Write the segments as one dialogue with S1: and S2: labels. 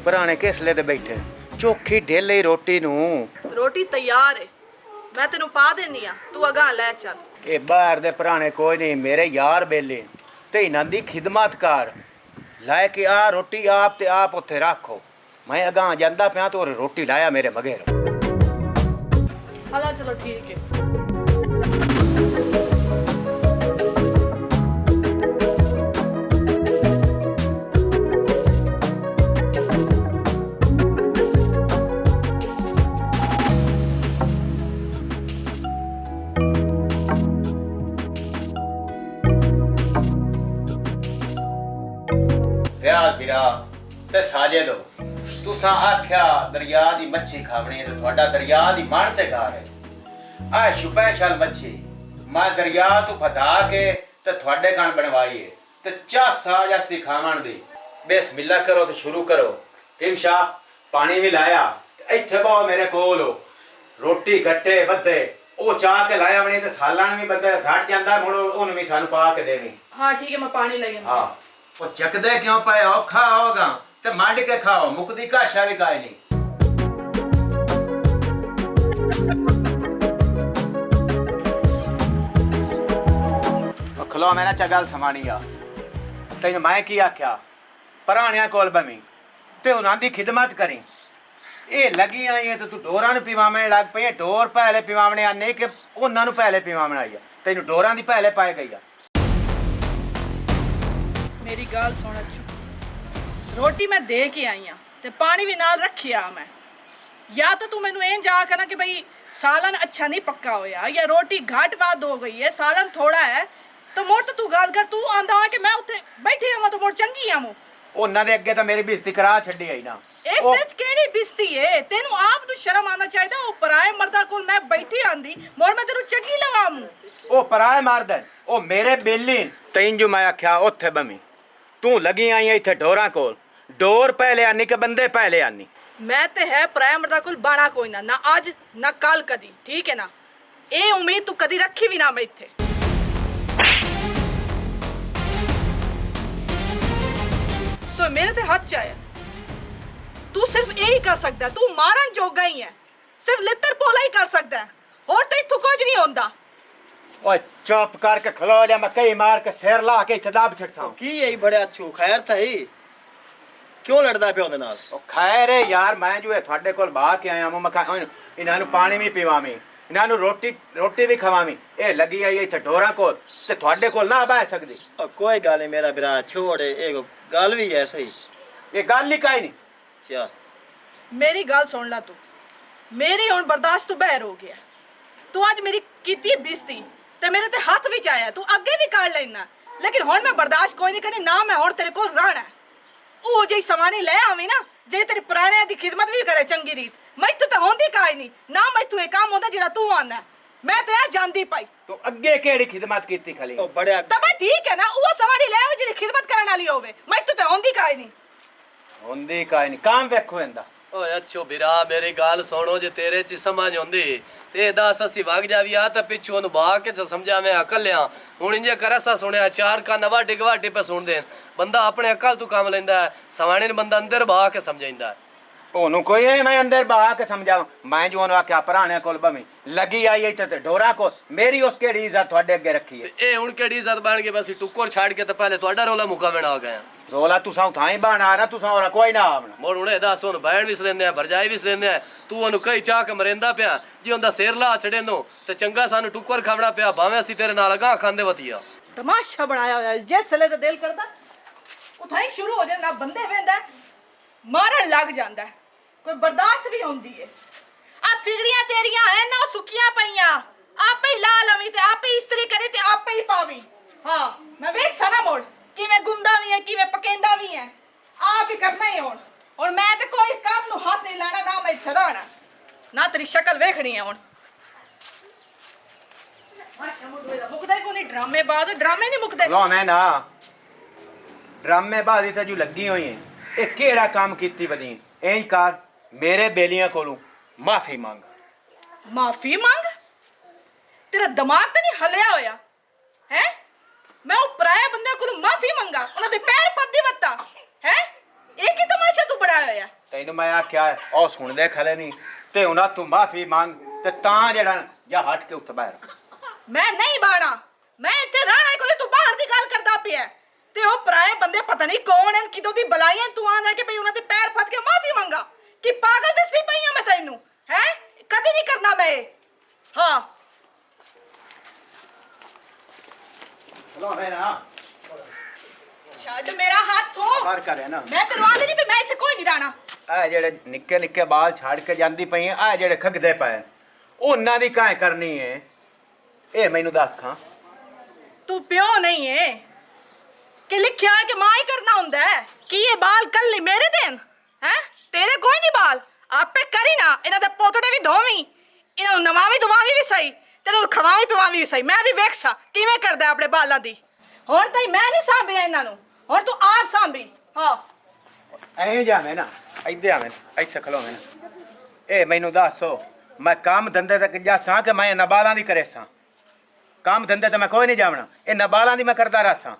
S1: पुराने किसले दे बैठे चोखी ढेले रोटी नू
S2: रोटी तैयार है, मैं तेनू पा देनी आ, तू अगा ले चल।
S1: ये बाहर दे पुराने कोई नहीं, मेरे यार बेले ते इन्हां दी खिदमत कर लाए कि आ रोटी आप ते आप उत्थे रखो। मैं अगा जांदा पिया तो रोटी लाया मेरे बगैर।
S2: हाला चलो ठीक है।
S1: गिरा ते साजे दो तुसा आख्या दरिया दी मच्छी खावनी है तो ਤੁਹਾਡਾ दरिया दी मान ते घर है आ स्पेशल मच्छी मैं दरिया तो फटा के ते ਤੁਹਾਡੇ कान बनवाई है ते चासा या सिखावन दी बिस्मिल्लाह करो तो शुरू करो। हिमशा पानी भी लाया इत्थे बहु मेरे कोल हो रोटी गट्टे बद्दे ओ चाह के लाया बनी ते सालन भी बद्दे घट ਜਾਂਦਾ मुड़ो ओन भी सानू पा के देनी।
S2: हां ठीक है, मैं पानी ले आऊंगा।
S1: हां ਉਹ ਚੱਕਦੇ ਕਿਉਂ ਪਏ ਔਖਾ ਹੋਗਾ ਤੇ ਮੰਡ ਕੇ ਖਾਓ ਮੁਕਦੀ ਕਾਸ਼ਾ ਵੀ ਕਾਇ ਨਹੀਂ। ਖਲੋ ਮੈਨਾਂ ਚਗਲ ਸਮਾਣੀ ਆ ਤੈਨੂੰ ਮੈਂ ਕੀ ਆਖਿਆ ਪੁਰਾਣਿਆਂ ਕੋਲ ਬਵੀਂ ਤੇ ਉਹਨਾਂ ਦੀ ਖਿਦਮਤ ਕਰੀ। ਇਹ ਲੱਗੀ ਆਈ ਹੈ ਤੇ ਤੂੰ ਡੋਰਾਂ ਨੂੰ ਪਿਵਾਵੇਂ ਲੱਗ ਪਈ ਡੋਰ ਪਹਿਲੇ ਪਿਵਾਵਣੇ ਆਨੇ ਕਿ ਉਹਨਾਂ ਨੂੰ ਪਹਿਲੇ ਪਿਵਾਵਣ ਆਈ ਆ ਤੈਨੂੰ ਡੋਰਾਂ ਦੀ ਪਹਿਲੇ ਪਾਏ ਗਈ ਆ।
S2: मेरी गाल सुन अच्छू, रोटी मैं दे के आई हाँ ते पानी भी नाल रखिया मैं। या तो तू मैनू इंज आख ना कि भाई सालन अच्छा नहीं पक्का होया या रोटी घाट वाद हो गई है सालन थोड़ा है तो मोड़ तो तू गाल कर तू आंदा है कि मैं उत्थे बैठी रहां तो मोड़ चंगी आ मु
S1: ਉਹਨਾਂ ਦੇ ਅੱਗੇ ਤਾਂ ਮੇਰੀ ਬੇਇੱਜ਼ਤੀ ਕਰਾ ਛੱਡੀ ਆਈ ਨਾ।
S2: ਇਹ ਸੱਚ ਕਿਹੜੀ ਬਿਸਤੀ ਏ ਤੈਨੂੰ ਆਪ ਨੂੰ ਸ਼ਰਮ ਆਣਾ ਚਾਹੀਦਾ। ਉਹ ਪਰਾਏ ਮਰਦਾ ਕੋਲ ਮੈਂ ਬੈਠੀ ਆਂਦੀ ਮੋੜ ਮੈਂ ਤੈਨੂੰ ਚੱਕੀ ਲਵਾਮੂ।
S1: ਉਹ ਪਰਾਏ ਮਰਦ ਉਹ ਮੇਰੇ ਬੇਲੀ ਤੈਨੂੰ ਜੋ ਮੈਂ ਆਖਿਆ ਉੱਥੇ ਬਮੀ तू लगी आई इत्थे डोरा कोल डोर पहले आनी के बंदे पहले आनी।
S2: मैं ते है प्राय मर्दा कोल बाणा कोई ना आज ना कल कदी ठीक है ना। ए उम्मीद तू कदी रखी भी ना मैं इत्थे। तो मेरे ते हाथ च आया तू सिर्फ यही कर सकदा तू मारन जोगा ही है सिर्फ लित्तर पोला ही कर सकदा और ते इत्थों कुछ नहीं होंदा।
S1: ओए चुप करके खलो जा मैं कई मार के सिर ला के इत्थे दाब छड़ता हूं।
S3: की यही बड़े अच्छू खैर था ही क्यों लड़दा पे ओदे नाल?
S1: ओ खैर है यार मैं जो है ਤੁਹਾਡੇ ਕੋਲ ਬਾ ਕੇ ਆਇਆ ਮੈਂ ਇਹਨਾਂ ਨੂੰ ਪਾਣੀ ਵੀ ਪੀਵਾਵੇਂ ਇਹਨਾਂ ਨੂੰ ਰੋਟੀ ਵੀ ਖਵਾਵੇਂ ਇਹ ਲੱਗੀ ਆਈ ਇੱਥੇ ਡੋਰਾ ਕੋਲ ਤੇ ਤੁਹਾਡੇ ਕੋਲ ਨਾ ਬਹਿ ਸਕਦੀ।
S3: कोई गल नहीं मेरा बिरा छोड़ एक गल भी है सही
S1: ये गल ही काई नहीं।
S3: क्या
S2: मेरी गल सुन ला तू मेरी हुन बर्दाश्त तो बहर हो गया। तू आज मेरी कीती बेइज्जती ते मेरे ते हाथ विच आया तू अगे भी कर लेना लेकिन हुन मैं बर्दाश्त कोई नहीं करनी ना मैं हुन तेरे कोल रहना। ओ जी समानी ले आवी ना जे तेरे पुराने दी खिदमत भी करे चंगी रीत मैथों तो होंदी काई नहीं ना मैथों एक काम होंदा जेड़ा तू आंदा मैं ते आ जानदी पाई।
S1: तो अगे केड़ी खिदमत कीती खाली
S3: ओ बड़े
S2: तब ठीक है ना वो समानी ले आवी जेड़ी खिदमत करन वाली होवे मैथों तो होंदी काई नहीं
S1: होंदी काई नहीं काम वेखो इंदा।
S4: ओए अच्छो बिरा मेरी गाल सुनो जे तेरे च समझ होंदी ते दस असी भाग जावी आ ते पिछू ओनु भाग के समझा मैं अकलिया हुन इंजे कर असा सुनिया चार का नवा डिगवाटी पे सुन देन बंदा अपने अकल तू काम लेंदा है सवाणे ने बंदा अंदर भाग के समझाइंदा है।
S1: ਉਹਨੂੰ ਕੋਈ ਨਹੀਂ ਮੈਂ ਅੰਦਰ ਬਹਾ ਕੇ ਸਮਝਾਵਾਂ ਮੈਂ ਜੋ ਉਹਨੂੰ ਆਖਿਆ ਪੁਰਾਣੇ ਕੋਲ ਬਵੀਂ ਲੱਗੀ ਆਈ ਇੱਥੇ ਤੇ ਡੋਰਾ ਕੋ ਮੇਰੀ ਉਸ ਕਿਹੜੀ ਇੱਜ਼ਤ ਤੁਹਾਡੇ ਅੱਗੇ ਰੱਖੀ ਹੈ।
S4: ਇਹ ਹੁਣ ਕਿਹੜੀ ਇੱਜ਼ਤ ਬਣ ਗਈ ਬਸ ਟੁੱਕਰ ਛੱਡ ਕੇ ਤੇ ਪਹਿਲੇ ਤੁਹਾਡਾ ਰੋਲਾ ਮੁਕਾਵਣ ਆ ਗਿਆ
S1: ਰੋਲਾ ਤੁਸਾਂ ਥਾਂ ਹੀ ਬਣਾ ਨਾ ਤੁਸਾਂ ਹੋਰ ਕੋਈ ਨਾ ਆਵਣਾ
S4: ਮੋੜ ਹੁਣੇ ਦੱਸ ਉਹਨੂੰ ਬੈਣ ਵੀ ਸਲੇਂਦੇ ਆ ਭਰਜਾਈ ਵੀ ਸਲੇਂਦੇ ਆ ਤੂੰ ਉਹਨੂੰ ਕਈ ਚਾਹ ਕੇ ਮਰਿੰਦਾ ਪਿਆ ਜੀ ਉਹਦਾ ਸਿਰ ਲਾ ਛੜੇਂਦੋ ਤੇ ਚੰਗਾ ਸਾਨੂੰ ਟੁੱਕਰ ਖਾਵਣਾ ਪਿਆ ਭਾਵੇਂ ਅਸੀਂ ਤੇਰੇ ਨਾਲ ਅਗਾਹ ਖਾਂਦੇ ਵਤੀਆ
S2: तमाशा बनाया होया जिस सले तो दिल करदा उठाई शुरू हो जाए ना बंदे वेंदा मारन लग जांदा कोई बर्दाश्त भी होंदी है। आ फिगड़ियां तेरियां है ना सुकियां पईयां आपे ही ला लवी ते आपे इस्त्री करी ते आपे ही पावी। हां मैं वेख सना मोड़ किवें गुंदा भी है किवें पकेंदा भी है आप ही करना ही हुन और मैं ते कोई काम नु हाथ नहीं लाना ना मैं इत्थे रहना ना तेरी शक्ल वेखनी है हुन। मुकदे को नहीं ड्रामेबाज ड्रामे नहीं मुकदे
S1: लो मैं ना ड्रामेबाजी ते जो लगी हुई है ਇਹ ਕਿਹੜਾ ਕੰਮ ਕੀਤੀ ਬਦੀ ਇੰਜ ਕਰ ਮੇਰੇ ਬੇਲੀਆਂ ਕੋਲੋਂ ਮਾਫੀ ਮੰਗ।
S2: माफी मांग तेरा दिमाग तो नहीं हलिया होया है मैं वो पराया बंदे को माफी मंगा उन्हां दे पैर पद्दी वत्ता है ਇਹ ਕੀ ਤਮਾਸ਼ਾ ਤੂੰ ਬਣਾਇਆ ਹੋਇਆ?
S1: ਤੈਨੂੰ ਮੈਂ ਆਖਿਆ ਉਹ ਸੁਣਦੇ ਖਲੇ ਨਹੀਂ ਤੇ ਉਹਨਾਂ ਤੂੰ ਮਾਫੀ ਮੰਗ ਤੇ ਤਾਂ ਜਿਹੜਾ ਜਾਂ ਹਟ ਕੇ ਉੱਠ ਬਾਹਰ।
S2: ਮੈਂ ਨਹੀਂ ਬਾਣਾ, ਮੈਂ ਇੱਥੇ ਰਹਿਣਾ ਕੋਈ, ਤੂੰ ਬਾਹਰ ਦੀ ਗੱਲ ਕਰਦਾ ਪਿਆ ਤੇ ਉਹ ਪਰਾਏ ਬੰਦੇ ਪਤਾ ਨਹੀਂ ਕੌਣ ਹਨ, ਕਿਦੋਂ ਦੀ ਬੁਲਾਈਆਂ ਤੂੰ ਆਂਦਾ ਕਿ ਭਈ ਉਹਨਾਂ ਦੇ ਪੈਰ ਫੜ ਕੇ ਮਾਫੀ ਮੰਗਾ। ਕਿ ਪਾਗਲ ਦਿਸਦੀ ਪਈ ਆ ਮੈਂ ਤੈਨੂੰ? ਹੈ ਕਦੀ ਨਹੀਂ ਕਰਨਾ ਮੈਂ ਇਹ। ਹਾਂ
S1: ਲੋ ਹੈ ਨਾ
S2: ਛੱਡ ਮੇਰਾ ਹੱਥ ਹੋ।
S1: ਬਾਹਰ ਕਰ ਨਾ।
S2: ਮੈਂ ਤੈਨੂੰ ਆਂਦੀ ਨਹੀਂ ਵੀ ਮੈਂ ਇੱਥੇ ਕੋਈ ਨਹੀਂ ਰਹਿਣਾ।
S1: ਆ ਜਿਹੜੇ ਨਿੱਕੇ ਨਿੱਕੇ ਬਾਲ ਛੱਡ ਕੇ ਜਾਂਦੀ ਪਈ ਆ ਜਿਹੜੇ ਖਗਦੇ ਪਏ ਉਹਨਾਂ ਦੀ ਕਾਹ ਕਰਨੀ ਏ? ਇਹ ਮੈਨੂੰ ਦੱਸ ਖਾਂ।
S2: ਤੂੰ ਪਿਓ ਨਹੀਂ ਏ ਕਿ ਲਿਖਿਆ ਹੈ ਕਿ ਮਾਂ ਹੀ ਕਰਨਾ ਹੁੰਦਾ ਹੈ? ਕੀ ਇਹ ਬਾਲ ਕੱਲੀ ਮੇਰੇ ਦੇਨ ਹੈ? ਤੇਰੇ ਕੋਈ ਨਹੀਂ ਬਾਲ ਆਪੇ ਕਰੀ ਨਾ। ਇਹਨਾਂ ਦੇ ਪੋਤੜੇ ਵੀ ਧੋਵੀਂ, ਇਹਨਾਂ ਨੂੰ ਨਵਾਵੀਂ ਦੁਆਵੀਂ ਵੀ ਸਹੀ, ਤੈਨੂੰ ਖਵਾਵੀਂ ਪਿਵਾਵੀਂ ਵੀ ਸਹੀ। ਮੈਂ ਵੀ ਵੇਖਸਾਂ ਕਿਵੇਂ ਕਰਦਾ ਆਪਣੇ ਬਾਲਾਂ ਦੀ। ਹੁਣ ਤਾਂ ਮੈਂ ਨਹੀਂ ਸਾਂਭਿਆ ਇਹਨਾਂ ਨੂੰ, ਹੁਣ ਤੂੰ ਆਪ ਸਾਂਭੀ। ਹਾਂ
S1: ਐਂ ਜਾਵੇਂ ਨਾ, ਇੱਥੇ ਆਵੇਂ, ਇੱਥੇ ਖਲੋਵੇਂ ਨਾ। ਇਹ ਮੈਨੂੰ ਦੱਸੋ ਮੈਂ ਕੰਮ ਧੰਦੇ ਤੱਕ ਜਾ ਸਾਂ ਕਿ ਮੈਂ ਨਬਾਲਾਂ ਦੀ ਕਰੇ ਸਾਂ? ਕੰਮ ਧੰਦੇ ਤੇ ਮੈਂ ਕੋਈ ਨਹੀਂ ਜਾਵਣਾ, ਇਹ ਨਬਾਲਾਂ ਦੀ ਮੈਂ ਕਰਦਾ ਰਸਾਂ।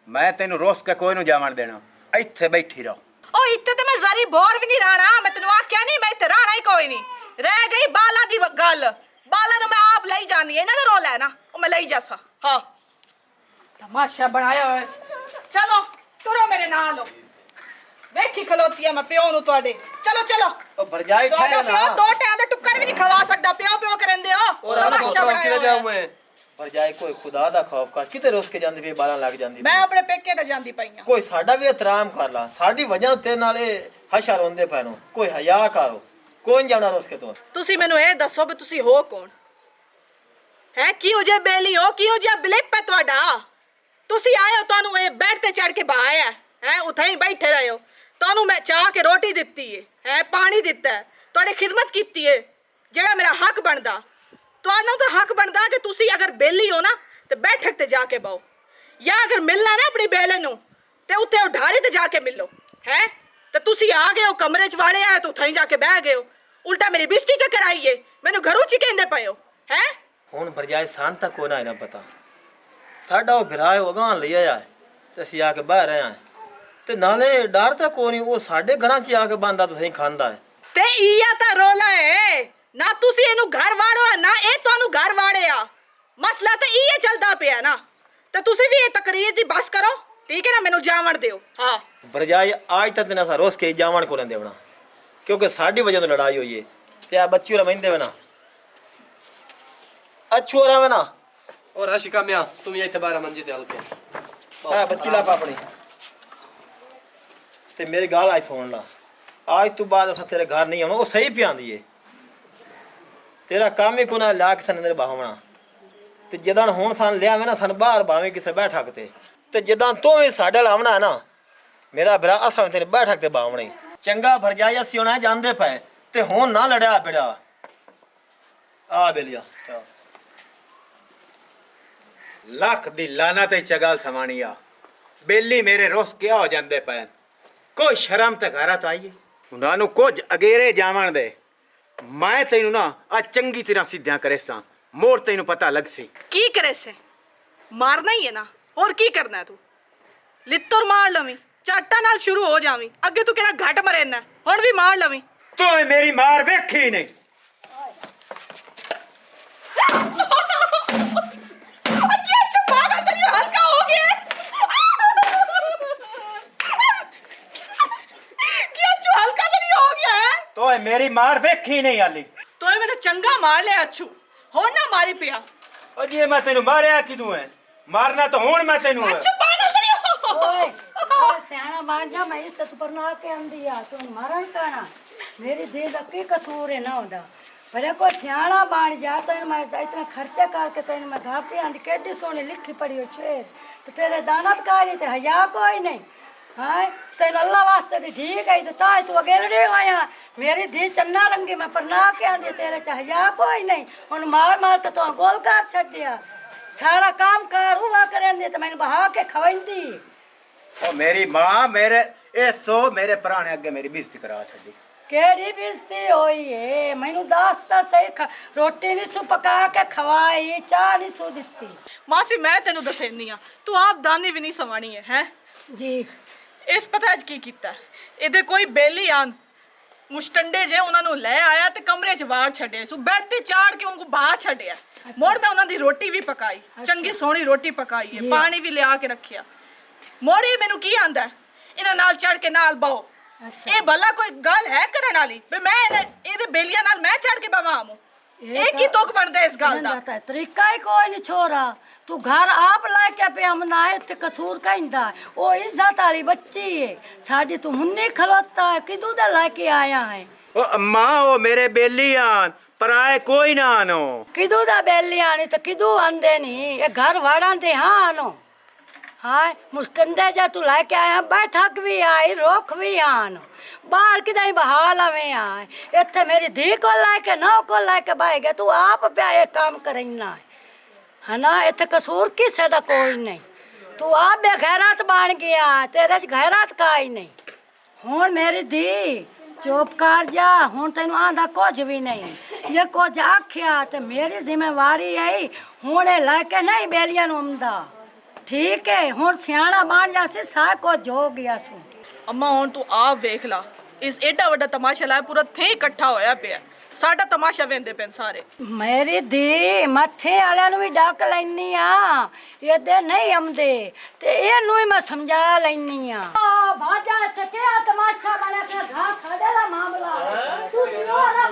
S1: ਮੈਂ ਤੈਨੂੰ ਰੋਸ ਕੇ ਕੋਈ ਨੂੰ ਜਾਵਣ ਦੇਣਾ, ਇੱਥੇ ਬੈਠੀ ਰਹੋ।
S2: ਉਹ ਇੱਥੇ ਤੇ ਮੈਂ ਜ਼ਰੀ ਬੋਰ ਵੀ ਨਹੀਂ ਰਹਿਣਾ। ਮੈਂ ਤੈਨੂੰ ਆਖਿਆ ਨਹੀਂ ਮੈਂ ਇੱਥੇ ਰਹਿਣਾ ਹੀ ਕੋਈ ਨਹੀਂ। ਰਹਿ ਗਈ ਬਾਲਾਂ ਦੀ ਗੱਲ, ਬਾਲਾਂ ਨੂੰ ਮੈਂ ਆਪ ਲਈ ਜਾਣੀ ਹੈ, ਇਹਨਾਂ ਦਾ ਰੋਲ ਹੈ ਨਾ, ਉਹ ਮੈਂ ਲਈ ਜਾਸਾਂ। ਹਾਂ ਤਮਾਸ਼ਾ ਬਣਾਇਆ ਹੋਇਆ ਸੀ। ਚਲੋ ਤੁਰੋ ਮੇਰੇ ਨਾਲ। ਵੇਖੀ ਖਲੋਤੀ ਆ ਮੈਂ ਪਿਓ ਨੂੰ ਤੁਹਾਡੇ। ਚਲੋ ਚਲੋ।
S3: ਉਹ ਭਰਜਾਈ
S2: ਤੁਹਾਡਾ
S3: ਠਹਿਰ
S2: ਪਿਓ
S3: ਨਾ।
S2: 2 ਟਾਈਮ ਦੇ ਟੁੱਕਰ ਵੀ ਨਹੀਂ ਖਵਾ ਸਕਦਾ। ਪਿਓ ਪਿਓ ਕਰੰਦੇ ਹੋ।
S4: और हम
S2: ਤਮਾਸ਼ਾ
S4: को
S2: ਬਣਾਇਆ
S4: किधर
S2: ਹੋਇਆ।
S4: जाऊं मैं?
S3: ਭਰਜਾਈ ਕੋਈ ਖੁਦਾ ਦਾ ਖੌਫ ਕਰ, ਕਿਤੇ ਰੁੱਸ ਕੇ ਜਾਂਦੀ ਵੀ ਬਾਲਾਂ ਲੱਗ ਜਾਂਦੀ
S2: ਮੈਂ
S3: ਪਈ।
S2: ਆਪਣੇ ਪੇਕੇ ਤੇ ਜਾਂਦੀ ਪਈ ਆ।
S3: ਕੋਈ ਸਾਡਾ ਵੀ ਇਤਰਾਮ ਕਰ ਲਾ, ਸਾਡੀ ਵਜ੍ਹਾ ਉੱਤੇ ਨਾਲੇ ਹਸ਼ਰ ਹੁੰਦੇ ਪਏ ਨੂੰ। ਕੋਈ ਹਯਾ ਕਰੋ, ਕੋਈ ਨਹੀਂ ਜਾਣਾ ਰੁੱਸ ਕੇ ਤੂੰ।
S2: ਤੁਸੀਂ ਮੈਨੂੰ ਇਹ ਦੱਸੋ ਵੀ ਤੁਸੀਂ ਹੋ ਕੌਣ? ਹੈ ਕਿਹੋ ਜਿਹੇ ਬੇਲੀ ਹੋ, ਕਿਹੋ ਜਿਹਾ ਬਲਿਪ ਹੈ ਤੁਹਾਡਾ? ਤੁਸੀਂ ਆਏ ਹੋ, ਤੁਹਾਨੂੰ ਇਹ ਬੈੱਡ ਤੇ ਚੜ ਕੇ ਬਾਇਆ ਹੈ, ਉੱਥੇ ਹੀ ਬੈਠੇ ਰਹੇ ਹੋ। ਤੁਹਾਨੂੰ ਮੈਂ ਚਾਹ ਕੇ ਰੋਟੀ ਦਿੱਤੀ ਹੈ, ਪਾਣੀ ਦਿੱਤਾ ਹੈ, ਤੁਹਾਡੀ ਖਿਦਮਤ ਕੀਤੀ ਹੈ, ਜਿਹੜਾ ਮੇਰਾ ਹੱਕ ਬਣਦਾ। ਤੁਹਾਨੂੰ ਤਾਂ ਹੱਕ ਬਣਦਾ ਕਿ ਤੁਸੀਂ ਅਗਰ ਬੇਲੀ ਹੋ ਨਾ ਤੇ ਬੈਠਕ ਤੇ ਜਾ ਕੇ ਬਾਓ, ਜਾਂ ਅਗਰ ਮਿਲਣਾ ਨਾ ਆਪਣੀ ਬੇਲੇ ਨੂੰ ਤੇ ਉੱਥੇ ਉਢਾਰੇ ਤੇ ਜਾ ਕੇ ਮਿਲੋ। ਹੈ ਤੇ ਤੁਸੀਂ ਆ ਗਏ ਹੋ ਕਮਰੇ 'ਚ ਵਾੜੇ ਆਏ, ਤੂੰ ਉੱਥੇ ਜਾ ਕੇ ਬਹਿ ਗਏ ਹੋ। ਉਲਟਾ ਮੇਰੀ ਬਿਸਤੀ ਚ ਕਰਾਈਏ, ਮੈਨੂੰ ਘਰੋਂ ਚ ਕਹਿੰਦੇ ਪਏ ਹੋ। ਹੈ
S3: ਹੁਣ ਭਰਜਾਈ ਸਾਨ ਤੱਕ ਕੋਈ ਨਾ ਪਤਾ। ਸਾਡਾ ਉਹ ਭਰਾ ਹੈ, ਅਗਾਂ ਲਈ ਆਇਆ ਹੈ ਤੇ ਅਸੀਂ ਆ ਕੇ ਬਹਿ ਰਹੇ ਹਾਂ। ਤੇ ਨਾਲੇ ਡਰ ਤਾਂ ਕੋਈ ਨਹੀਂ, ਉਹ ਸਾਡੇ ਘਰਾਂ 'ਚ ਆ ਕੇ ਬੰਦਾ ਤੁਸੀਂ ਖਾਂਦਾ ਹੈ।
S2: ਤੇ ਇਹ ਤਾਂ ਰੋਲਾ ਹੈ ਨਾ, ਤੁਸੀਂ ਇਹਨੂੰ ਘਰ ਵਾੜੋ ਨਾ ਇਹ ਤੁਹਾਨੂੰ ਘਰ ਵਾੜਿਆ। ਮਸਲਾ ਤਾਂ ਇਹ ਚੱਲਦਾ ਪਿਆ ਨਾ, ਤੇ ਤੁਸੀਂ ਵੀ ਇਹ ਤਕਰੀਰ ਦੀ ਬਸ ਕਰੋ, ਠੀਕ ਹੈ ਨਾ? ਮੈਨੂੰ ਜਾਵਣ ਦਿਓ। ਹਾਂ
S3: ਭਰਜਾਈ ਅੱਜ ਤੱਕ ਨਾ ਰੋਸ ਕੇ ਜਾਵਣ ਕੋ ਲੈਂਦੇ ਹੋਣਾ, ਕਿਉਂਕਿ ਸਾਡੀ ਵਜ੍ਹਾ ਤੋਂ ਲੜਾਈ ਹੋਈ ਹੈ। ਤੇ ਆ ਬੱਚੀ ਹੋਰਾਂ ਮਹਿੰਦੇ ਵੇ ਨਾ ਅੱਛੂ ਰਵੇ ਨਾ।
S4: और आशिका मियां तुम ये इतबारा मंजी ते हल्के
S3: ਆ ਬੱਚੀ ਲਾ ਆਪਣੀ ਤੇ ਮੇਰੀ ਗੱਲ ਆਈ ਸੁਣ ਲਾ। ਅੱਜ ਤੋਂ ਬਾਅਦ ਅਸਾਂ ਤੇਰੇ ਘਰ ਨਹੀਂ ਆਉਣਾ। ਉਹ ਸਹੀ ਪਿਆਂਦੀ ਏ, ਤੇਰਾ ਕੰਮ ਹੀ ਕੋਨਾ ਲਾ ਕੇ ਸਾਨੂੰ ਬਾਹਵਣਾ। ਤੇ ਜਦੋਂ ਹੁਣ ਸਾਨੂੰ ਲਿਆਵੇਂ ਨਾ, ਸਾਨੂੰ ਬਾਹਰ ਭਾਵੇਂ ਕਿਸੇ ਬੈਠਕ ਤੇ ਜਦੋਂ ਤੂੰ ਵੀ ਸਾਡੇ ਲਾਵਣਾ ਨਾ ਮੇਰਾ ਭਰਾ, ਅਸਾਂ ਤੇਰੇ ਬੈਠਕ ਤੇ ਬਾਵਣੇ। ਚੰਗਾ ਭਰਜਾਈ ਅਸੀਂ ਹੋਣਾ ਜਾਂਦੇ ਪਏ ਤੇ ਹੁਣ ਨਾ ਲੜਿਆ ਪਿਆ। ਆ ਬੇਲੀਆ
S1: ਲੱਖ ਦੀ ਲਾਨਾ ਤੇ ਚਗਲ ਸਮਾਣੀ ਆ। ਬੇਲੀ ਮੇਰੇ ਰੋਸ ਕਿਆ ਹੋ ਜਾਂਦੇ ਪਏ। ਕੋਈ ਸ਼ਰਮ ਤੇ ਘਰਾਂ ਤਾਂ ਆਈਏ, ਉਹਨਾਂ ਨੂੰ ਕੁਝ ਅਗੇਰੇ ਜਾਵਣ ਦੇ। ਮੈਂ ਤੈਨੂੰ ਨਾ ਆ ਚੰਗੀ ਤਰ੍ਹਾਂ ਸਿੱਧਿਆਂ ਕਰੇ ਸਾਂ, ਮੋੜ ਤੈਨੂੰ ਪਤਾ ਲੱਗ ਸੀ।
S2: ਕੀ ਕਰੇ ਸੇ? ਮਾਰਨਾ ਹੀ ਹੈ ਨਾ, ਹੋਰ ਕੀ ਕਰਨਾ ਹੈ? ਤੂੰ ਲਿੱਤਰ ਮਾਰ ਲਵੀਂ, ਚਾਟਾ ਨਾਲ ਸ਼ੁਰੂ ਹੋ ਜਾਵੀਂ। ਅੱਗੇ ਤੂੰ ਕਿਹੜਾ ਘੱਟ ਮਰੇਨਾ, ਹੁਣ ਵੀ ਮਾਰ ਲਵੀਂ।
S1: ਤੂੰ ਮੇਰੀ ਮਾਰ ਵੇਖੀ ਨਹੀਂ।
S2: हल्का हो गया क्या? अच्छू हल्का तो नहीं हो गया है?
S1: तो मेरी मार वेखी नहीं आली।
S2: तो मैंने चंगा मार लिया अच्छू, हो ना मारी पिया।
S1: और ये मैं तेनू मारया किदू है? मारना तो हुण मैं तेनू है।
S2: अच्छू पागल तो नहीं हो?
S5: ओए सियाना बन जा, मैं इज्जत पर ना के आंदी आ तू मारण काना। मेरी धी दा की कसूर है ना होदा, भले को सियाना बन जा। तो मैं इतना खर्चा करके तो मैं घर पे आंदी केडी सोनी लिखी पड़ी हो शेर, तो तेरे दानत कारी ते हया कोई नहीं। हाँ तेन अल्लाह वास्ते दी ठीक है, तो ताई तू अगेरड़े आया। मेरी धी चन्ना रंगी मैं पर ना के आंदी, तेरे च हया कोई नहीं। उन मार मार के तो गोल कर छड़ दिया, सारा काम कार हुआ करेंदी तो मैंने बहा के खवाईंदी।
S1: ओ मेरी मां मेरे ए सो मेरे पुराने अगे मेरी बेइज्जती करा छड़ी।
S5: केड़ी बेइज्जती होई है? मैनू दस ता सही, रोटी नहीं सु पका के खवाई, चाह नहीं सु दिती।
S2: मासी मैं तेनू दसेनी आ, तू आप दानी भी नहीं सवानी है। हैं
S5: जी
S2: ਇਸ ਪਤਾ ਅੱਜ ਕੀ ਕੀਤਾ? ਇਹਦੇ ਕੋਈ ਬੇਲੀ ਆਨ ਮੁਸ਼ਟੰਡੇ ਜੇ ਉਹਨਾਂ ਨੂੰ ਲੈ ਆਇਆ ਤੇ ਕਮਰੇ 'ਚ ਵਾੜ ਛੱਡਿਆ ਸੋ ਬੈੱਡ ਤੇ ਚਾੜ ਕੇ ਉਹਨੂੰ ਬਾਹਰ ਛੱਡਿਆ। ਮੋੜ ਮੈਂ ਉਹਨਾਂ ਦੀ ਰੋਟੀ ਵੀ ਪਕਾਈ, ਚੰਗੀ ਸੋਹਣੀ ਰੋਟੀ ਪਕਾਈ ਹੈ, ਪਾਣੀ ਵੀ ਲਿਆ ਕੇ ਰੱਖਿਆ। ਮੋੜੀ ਮੈਨੂੰ ਕੀ ਆਂਦਾ ਇਹਨਾਂ ਨਾਲ ਚੜ ਕੇ ਨਾਲ ਬਾਓ। ਇਹ ਭਲਾ ਕੋਈ ਗੱਲ ਹੈ ਕਰਨ ਵਾਲੀ ਵੀ ਮੈਂ ਇਹਦੇ ਬੇਲੀਆਂ ਨਾਲ ਮੈਂ ਚੜ ਕੇ ਬਾਵਾ ਆਵਾਂ? ਇਹ ਕੀ ਤੁਕ ਬਣਦਾ ਇਸ ਗੱਲ ਦਾ?
S5: ਤਰੀਕਾ ਹੀ ਕੋਈ ਨਹੀਂ ਛੋਰਾ। तू घर आप लेके पे हमना है ते कसूर कहंदा ओ इज्जत वाली बच्ची है साडी। तू मुन्नी खलोता है किदू दा लेके आया है?
S1: ओ अम्मा ओ मेरे बेली आन पराए कोई ना आनो।
S5: किदू दा बेली आनी ते किदू आंदे नहीं ये घर वाड़ां दे। हां आनो हां मुस्तंदे जा तू लेके आया बैठक भी आई रोक भी आन बाहर किदाई बहाल आवे आए इत्थे मेरी धी को लेके नौ को लेके बाई गए। तू आप पे ये काम करैना है ना? इत्थे कसूर किसे दा कोई नहीं। तू आप बेगैरत बन गया तेरे च गैरत का ही नहीं। हुण मेरी धी चुप कर जा हुण तैनू आंदा कुछ भी नहीं। जे कुछ आख्या ते मेरी जिम्मेवारी है हुण ए लेके नहीं बेलियां नू आंदा ठीक है। हुण सियाणा बन जा सी सा कुछ हो गया सी।
S2: अम्मा हुण तू आप वेख ला इस एडा वड्डा तमाशा लाया पूरा थे इकट्ठा होया पिया साडा तमाशा वेंदे पेन सारे।
S5: मेरी धी मथे वाले भी डक लैनी आ एदे नहीं आंदे ते एनू ही मैं समझा लैनी आ। भाजा इत्थे क्या तमाशा बना के घा खाड़े दा मामला तू सियोरा